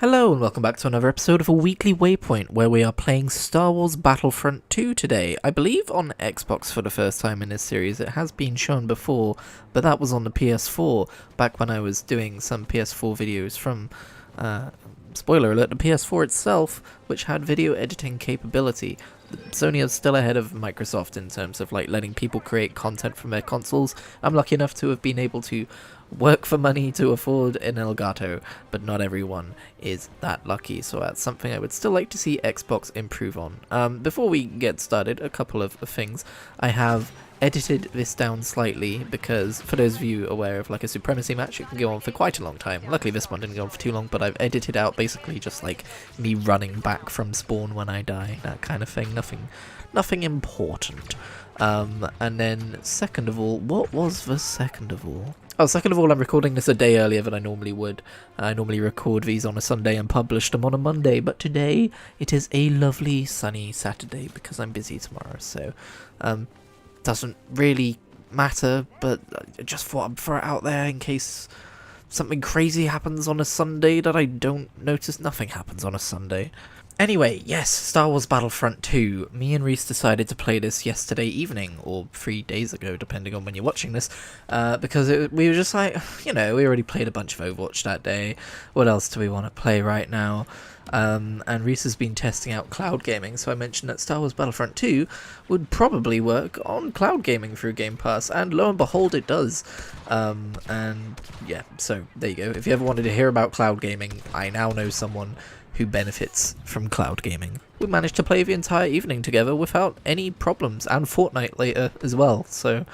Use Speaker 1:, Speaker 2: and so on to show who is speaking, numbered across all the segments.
Speaker 1: Hello and welcome back to another episode of a weekly Waypoint where we are playing Star Wars Battlefront 2 today. I believe on Xbox for the first time in this series. It has been shown before, but that was on the PS4 back when I was doing some PS4 videos from, spoiler alert, the PS4 itself, which had video editing capability. Sony is still ahead of Microsoft in terms of like letting people create content from their consoles. I'm lucky enough to have been able to work for money to afford an Elgato, but not everyone is that lucky, so that's something I would still like to see Xbox improve on. Before we get started, a couple of things. I have edited this down slightly because for those of you aware of like a supremacy match, it can go on for quite a long time. Luckily this one didn't go on for too long, but I've edited out basically just like me running back from spawn when I die, that kind of thing. Nothing important. And then second of all, what was the second of all? Oh, second of all, I'm recording this a day earlier than I normally would. I normally record these on a Sunday and publish them on a Monday, but today it is a lovely sunny Saturday because I'm busy tomorrow, so doesn't really matter, but I just thought I'd throw it out there in case something crazy happens on a Sunday that I don't notice. Nothing happens on a Sunday. Anyway, yes, Star Wars Battlefront 2. Me and Reese decided to play this yesterday evening, or 3 days ago, depending on when you're watching this, because we were just like, you know, we already played a bunch of Overwatch that day. What else do we want to play right now? And Reese has been testing out cloud gaming, so I mentioned that Star Wars Battlefront 2 would probably work on cloud gaming through Game Pass, and lo and behold it does. And yeah, so there you go. If you ever wanted to hear about cloud gaming, I now know someone who benefits from cloud gaming. We managed to play the entire evening together without any problems, and Fortnite later as well, so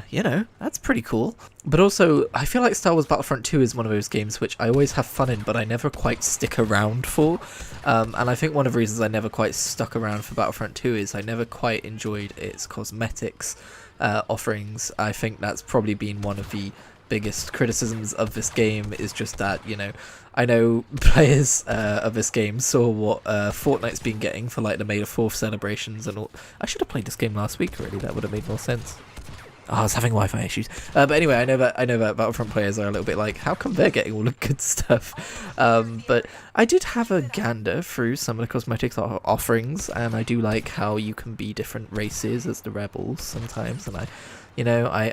Speaker 1: you know, that's pretty cool. But also, I feel like Star Wars Battlefront 2 is one of those games which I always have fun in, but I never quite stick around for. And I think one of the reasons I never quite stuck around for Battlefront 2 is I never quite enjoyed its cosmetics offerings. I think that's probably been one of the biggest criticisms of this game, is just that, you know, I know players of this game saw what Fortnite's been getting for like the May the 4th celebrations and all. I should have played this game last week, really. That would have made more sense. Oh, I was having Wi-Fi issues. But anyway, I know that Battlefront players are a little bit like, how come they're getting all the good stuff? But I did have a gander through some of the cosmetics offerings, and I do like how you can be different races as the rebels sometimes. And I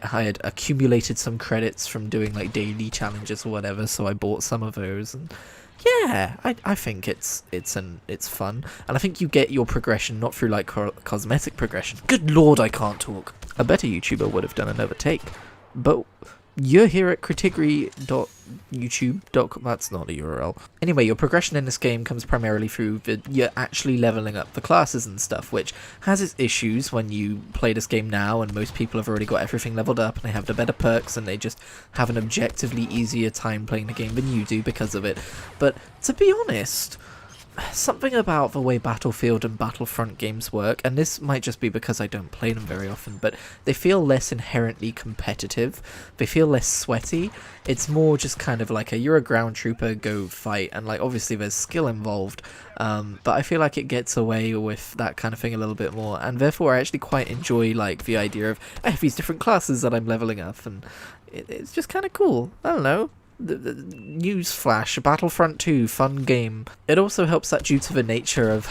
Speaker 1: had accumulated some credits from doing like daily challenges or whatever, so I bought some of those. And yeah, I think it's fun, and I think you get your progression not through like cosmetic progression. Good lord, I can't talk. A better YouTuber would have done another take, but you're here at kritigri.youtube.com. That's not a URL. Anyway, your progression in this game comes primarily through you're actually leveling up the classes and stuff, which has its issues when you play this game now, and most people have already got everything leveled up and they have the better perks and they just have an objectively easier time playing the game than you do because of it. But to be honest, something about the way Battlefield and Battlefront games work, and this might just be because I don't play them very often, but they feel less inherently competitive. They feel less sweaty. It's more just kind of like you're a ground trooper, go fight, and like obviously there's skill involved, but I feel like it gets away with that kind of thing a little bit more, and therefore I actually quite enjoy like the idea of I have these different classes that I'm leveling up, and it's just kind of cool. I don't know. The newsflash, Battlefront 2, fun game. It also helps that due to the nature of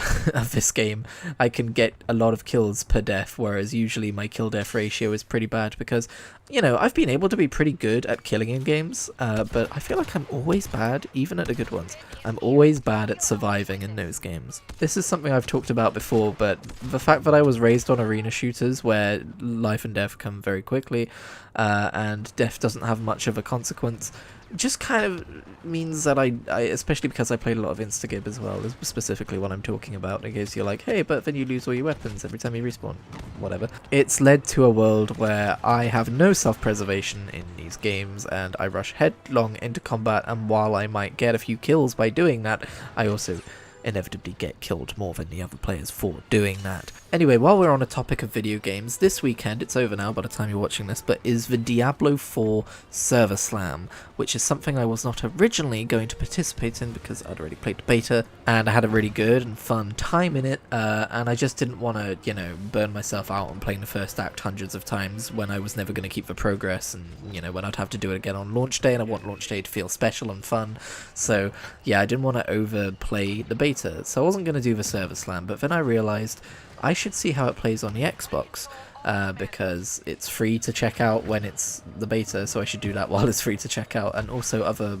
Speaker 1: this game, I can get a lot of kills per death, whereas usually my kill-death ratio is pretty bad because, you know, I've been able to be pretty good at killing in games, but I feel like I'm always bad, even at the good ones. I'm always bad at surviving in those games. This is something I've talked about before, but the fact that I was raised on arena shooters where life and death come very quickly, and death doesn't have much of a consequence, just kind of means that I especially because I played a lot of Instagib as well, is specifically what I'm talking about, in case you're like, hey, but then you lose all your weapons every time you respawn, whatever. It's led to a world where I have no self-preservation in these games, and I rush headlong into combat, and while I might get a few kills by doing that, I also inevitably get killed more than the other players for doing that. Anyway, while we're on a topic of video games, this weekend, it's over now by the time you're watching this, but is the Diablo 4 Server Slam, which is something I was not originally going to participate in because I'd already played the beta, and I had a really good and fun time in it, and I just didn't want to, burn myself out on playing the first act hundreds of times when I was never going to keep the progress, and, when I'd have to do it again on launch day, and I want launch day to feel special and fun. So, yeah, I didn't want to overplay the beta, so I wasn't going to do the Server Slam, but then I realised I should see how it plays on the Xbox, because it's free to check out when it's the beta, so I should do that while it's free to check out, and also other,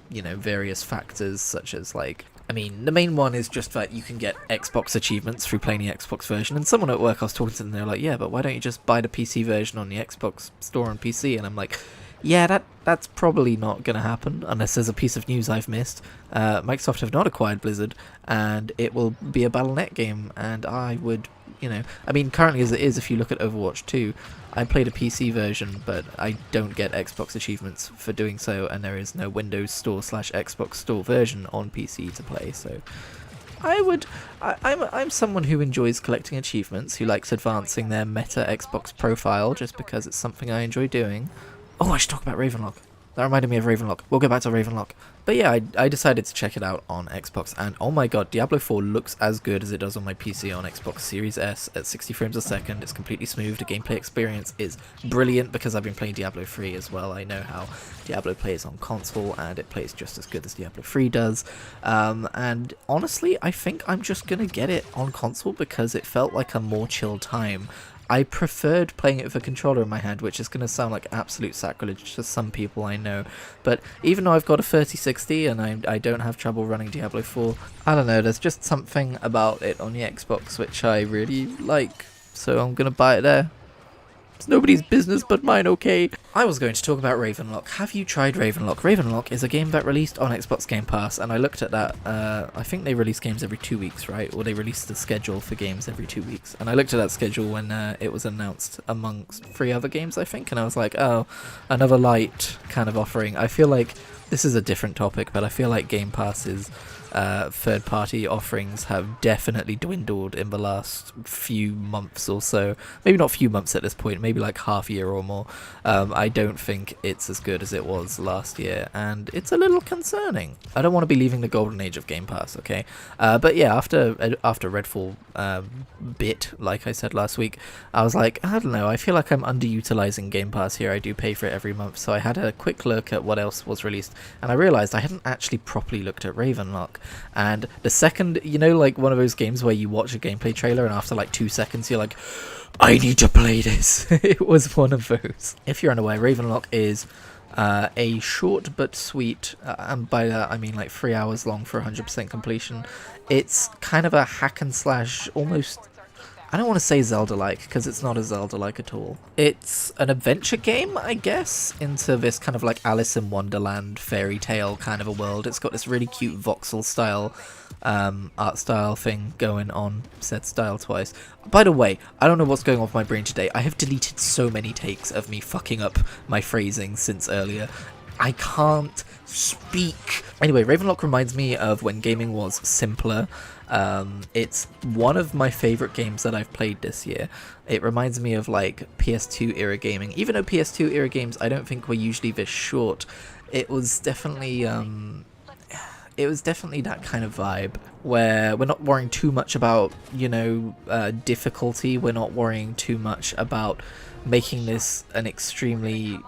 Speaker 1: various factors such as, the main one is just that you can get Xbox achievements through playing the Xbox version, and someone at work I was talking to them, they were like, yeah, but why don't you just buy the PC version on the Xbox store on PC, and I'm like, yeah, that's probably not going to happen unless there's a piece of news I've missed. Microsoft have not acquired Blizzard, and it will be a Battle.net game, and I would, currently as it is, if you look at Overwatch 2, I played a PC version, but I don't get Xbox achievements for doing so, and there is no Windows Store / Xbox Store version on PC to play, so I'm someone who enjoys collecting achievements, who likes advancing their meta Xbox profile, just because it's something I enjoy doing. Oh, I should talk about Ravenlok. That reminded me of Ravenlok. We'll go back to Ravenlok. But yeah, I decided to check it out on Xbox, and oh my god, Diablo 4 looks as good as it does on my PC on Xbox Series S at 60 frames a second. It's completely smooth. The gameplay experience is brilliant because I've been playing Diablo 3 as well. I know how Diablo plays on console, and it plays just as good as Diablo 3 does. And honestly, I think I'm just going to get it on console because it felt like a more chill time. I preferred playing it with a controller in my hand, which is going to sound like absolute sacrilege to some people I know, but even though I've got a 3060 and I don't have trouble running Diablo 4, I don't know, there's just something about it on the Xbox which I really like, so I'm going to buy it there. It's nobody's business but mine, okay? I was going to talk about Ravenlok. Have you tried Ravenlok? Ravenlok is a game that released on Xbox Game Pass, and I looked at that. I think they release games every 2 weeks, right? Or they release the schedule for games every 2 weeks. And I looked at that schedule when it was announced amongst 3 other games, I think, and I was like, oh, another light kind of offering. I feel like this is a different topic, but I feel like Game Pass's third-party offerings have definitely dwindled in the last few months or so. Maybe not few months at this point, maybe like half a year or more. I don't think it's as good as it was last year, and it's a little concerning. I don't want to be leaving the golden age of Game Pass, okay? But yeah, after Redfall bit, like I said last week, I was like, I don't know, I feel like I'm underutilizing Game Pass here. I do pay for it every month, so I had a quick look at what else was released, and I realized I hadn't actually properly looked at Ravenlok. And the second, like one of those games where you watch a gameplay trailer and after like 2 seconds you're like, I need to play this. It was one of those. If you're unaware, Ravenlok is a short but sweet, and by that I mean like 3 hours long for 100% completion. It's kind of a hack and slash, almost, I don't want to say Zelda-like, because it's not a Zelda-like at all. It's an adventure game, I guess, into this kind of like Alice in Wonderland fairy tale kind of a world. It's got this really cute voxel style, art style thing going on. Said style twice. By the way, I don't know what's going on with my brain today. I have deleted so many takes of me fucking up my phrasing since earlier. I can't speak. Anyway, Ravenlok reminds me of when gaming was simpler. It's one of my favorite games that I've played this year. It reminds me of like PS2 era gaming. Even though PS2 era games I don't think were usually this short, it was definitely that kind of vibe where we're not worrying too much about, difficulty. We're not worrying too much about making this an extremely,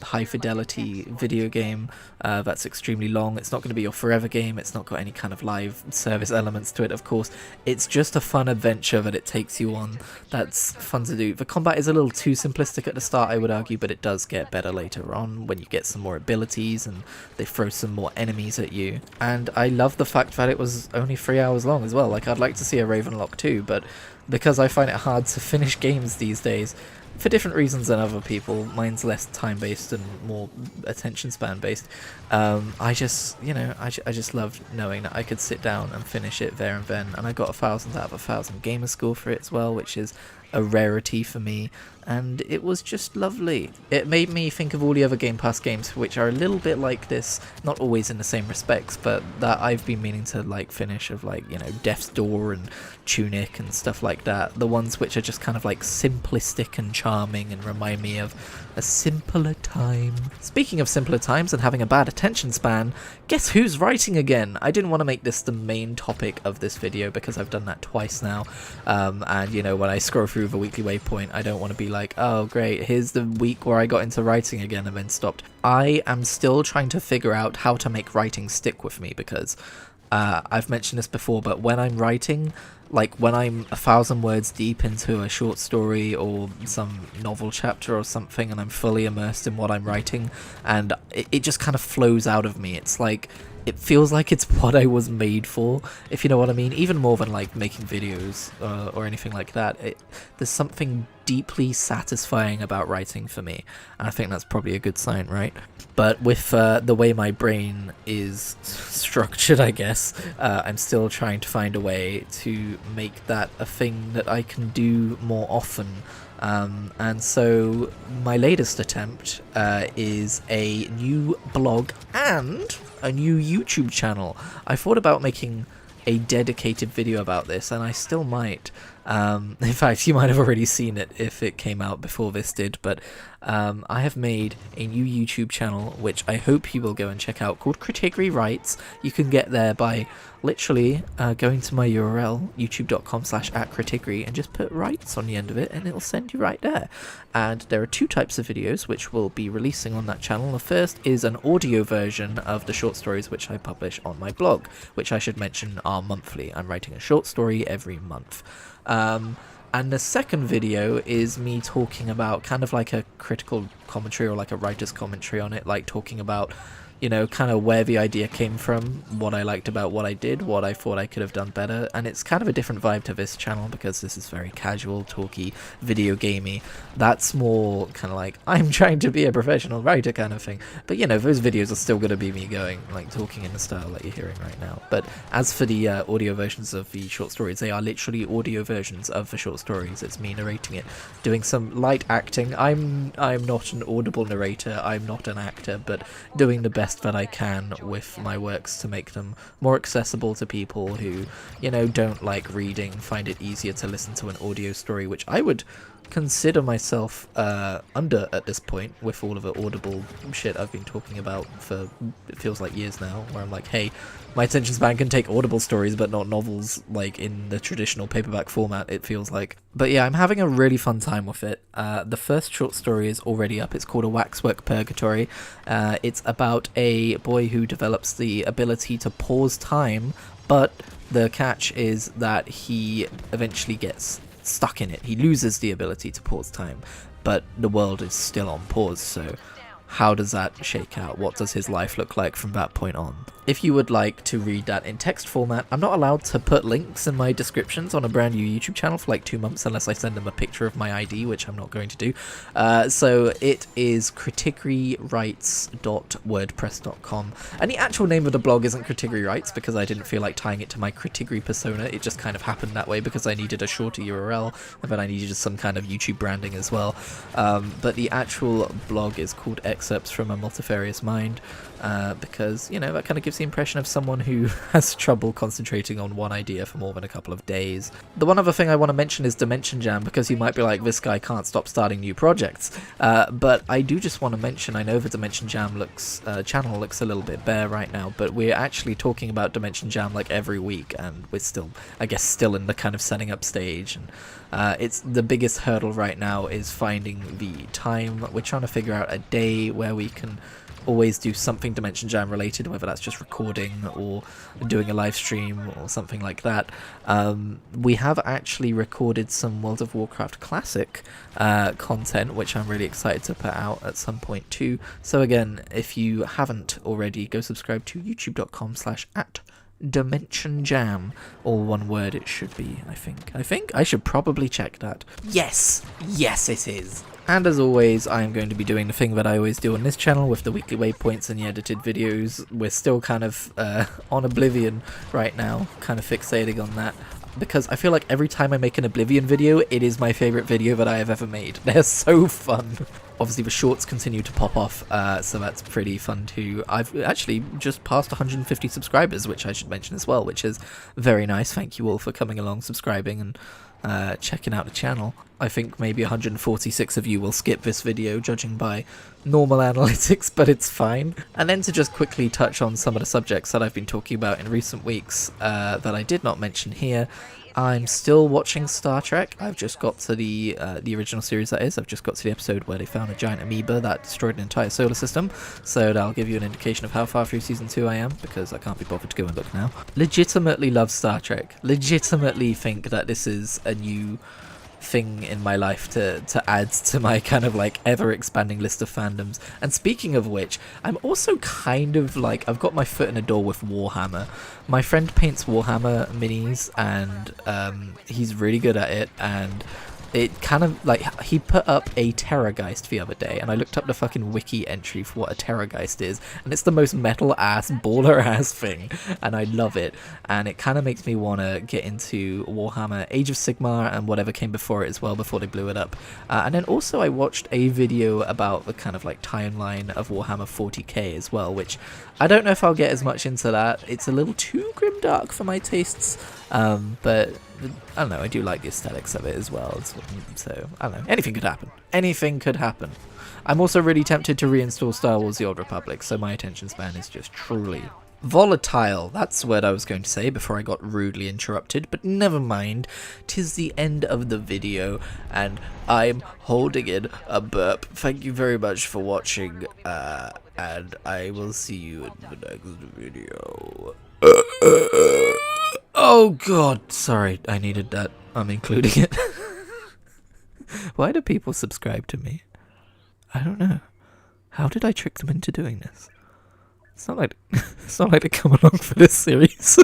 Speaker 1: high fidelity video game that's extremely long. It's not going to be your forever game. It's not got any kind of live service elements to it, of course. It's just a fun adventure that it takes you on that's fun to do. The combat is a little too simplistic at the start, I would argue, but it does get better later on when you get some more abilities and they throw some more enemies at you. And I love the fact that it was only 3 hours long as well. Like, I'd like to see a Ravenlok 2, but because I find it hard to finish games these days, for different reasons than other people, mine's less time-based and more attention span-based, I just loved knowing that I could sit down and finish it there and then, and I got 1,000 out of 1,000 gamer score for it as well, which is a rarity for me, and it was just lovely. It made me think of all the other Game Pass games which are a little bit like this, not always in the same respects, but that I've been meaning to like finish, of like, you know, Death's Door and Tunic and stuff like that. The ones which are just kind of like simplistic and charming and remind me of a simpler time. Speaking of simpler times and having a bad attention span, guess who's writing again? I didn't want to make this the main topic of this video because I've done that twice now, and you know, when I scroll through the weekly waypoint, I don't want to be like, oh great, here's the week where I got into writing again and then stopped. I am still trying to figure out how to make writing stick with me, because I've mentioned this before, but when I'm writing, like when I'm 1,000 words deep into a short story or some novel chapter or something, and I'm fully immersed in what I'm writing, and it just kind of flows out of me. It's like, it feels like it's what I was made for, if you know what I mean, even more than like making videos or anything like that. There's something deeply satisfying about writing for me, and I think that's probably a good sign, right? But with the way my brain is structured, I guess, I'm still trying to find a way to make that a thing that I can do more often. And so my latest attempt is a new blog and a new YouTube channel. I thought about making a dedicated video about this, and I still might. In fact, you might have already seen it if it came out before this did, but I have made a new YouTube channel, which I hope you will go and check out, called Kritigri Writes. You can get there by literally going to my URL, youtube.com/@Kritigri, and just put Writes on the end of it, and it'll send you right there. And there are two types of videos which we'll be releasing on that channel. The first is an audio version of the short stories which I publish on my blog, which I should mention are monthly. I'm writing a short story every month. And the second video is me talking about kind of like a critical commentary or like a writer's commentary on it, like talking about, you know, kind of where the idea came from, what I liked about what I did, what I thought I could have done better. And it's kind of a different vibe to this channel because this is very casual, talky, video gamey. That's more kind of like, I'm trying to be a professional writer kind of thing. But you know, those videos are still going to be me going, like talking in the style that you're hearing right now. But as for the audio versions of the short stories, they are literally audio versions of the short stories. It's me narrating it, doing some light acting. I'm not an audible narrator, I'm not an actor, but doing the best that I can with my works to make them more accessible to people who, you know, don't like reading, find it easier to listen to an audio story, which I would consider myself under at this point with all of the audible shit I've been talking about for, it feels like years now, where I'm like, hey, my attention span can take audible stories but not novels like in the traditional paperback format, it feels like. But yeah, I'm having a really fun time with it. The first short story is already up. It's called A Waxwork Purgatory. It's about a boy who develops the ability to pause time, but the catch is that he eventually gets stuck in it. He loses the ability to pause time, but the world is still on pause, so how does that shake out? What does his life look like from that point on? If you would like to read that in text format, I'm not allowed to put links in my descriptions on a brand new YouTube channel for like 2 months unless I send them a picture of my ID, which I'm not going to do. So it is kritigrywrites.wordpress.com. And the actual name of the blog isn't Kritigri Writes because I didn't feel like tying it to my Kritigri persona. It just kind of happened that way because I needed a shorter URL, and then I needed some kind of YouTube branding as well. But the actual blog is called Excerpts from a Multifarious Mind. Because, you know, that kind of gives the impression of someone who has trouble concentrating on one idea for more than a couple of days. The one other thing I want to mention is Dimension Jam, because you might be like, this guy can't stop starting new projects. But I do just want to mention, I know the Dimension Jam channel looks a little bit bare right now, but we're actually talking about Dimension Jam like every week, and we're still, I guess, still in the kind of setting up stage. And it's the biggest hurdle right now is finding the time. We're trying to figure out a day where we can always do something Dimension Jam related, whether that's just recording or doing a live stream or something like that. We have actually recorded some World of Warcraft Classic content, which I'm really excited to put out at some point too. So again, if you haven't already, go subscribe to youtube.com/@DimensionJam, all one word it should be, I think I should probably check that. Yes it is. And as always, I am going to be doing the thing that I always do on this channel with the weekly waypoints and the edited videos. We're still kind of on Oblivion right now, kind of fixating on that. because I feel like every time I make an Oblivion video, it is my favourite video that I have ever made. They're so fun. Obviously the shorts continue to pop off, so that's pretty fun too. I've actually just passed 150 subscribers, which I should mention as well, which is very nice. Thank you all for coming along, subscribing, and checking out the channel. I think maybe 146 of you will skip this video, judging by normal analytics, but it's fine. And then to just quickly touch on some of the subjects that I've been talking about in recent weeks that I did not mention here. I'm still watching Star Trek. I've just got to the original series, that is. I've just got to the episode where they found a giant amoeba that destroyed an entire solar system. So that'll give you an indication of how far through season 2 I am, because I can't be bothered to go and look now. Legitimately love Star Trek. Legitimately think that this is a new thing in my life to add to my kind of like ever expanding list of fandoms. And speaking of which, I'm also kind of like, I've got my foot in a door with Warhammer. My friend paints Warhammer minis, and he's really good at it, and it kind of like, he put up a Terrorgeist the other day, and I looked up the fucking wiki entry for what a Terrorgeist is, and it's the most metal ass, baller ass thing, and I love it, and it kind of makes me want to get into Warhammer Age of Sigmar and whatever came before it as well, before they blew it up. And then also I watched a video about the kind of like timeline of Warhammer 40k as well, which I don't know if I'll get as much into that. It's a little too grimdark for my tastes, but I don't know, I do like the aesthetics of it as well, so I don't know, anything could happen. Anything could happen. I'm also really tempted to reinstall Star Wars The Old Republic, so my attention span is just truly volatile. That's the word I was going to say before I got rudely interrupted, but never mind. 'Tis the end of the video, and I'm holding in a burp. Thank you very much for watching, and I will see you in the next video. Oh god, sorry, I needed that. I'm including it. Why do people subscribe to me? I don't know. How did I trick them into doing this? It's not like they come along for this series.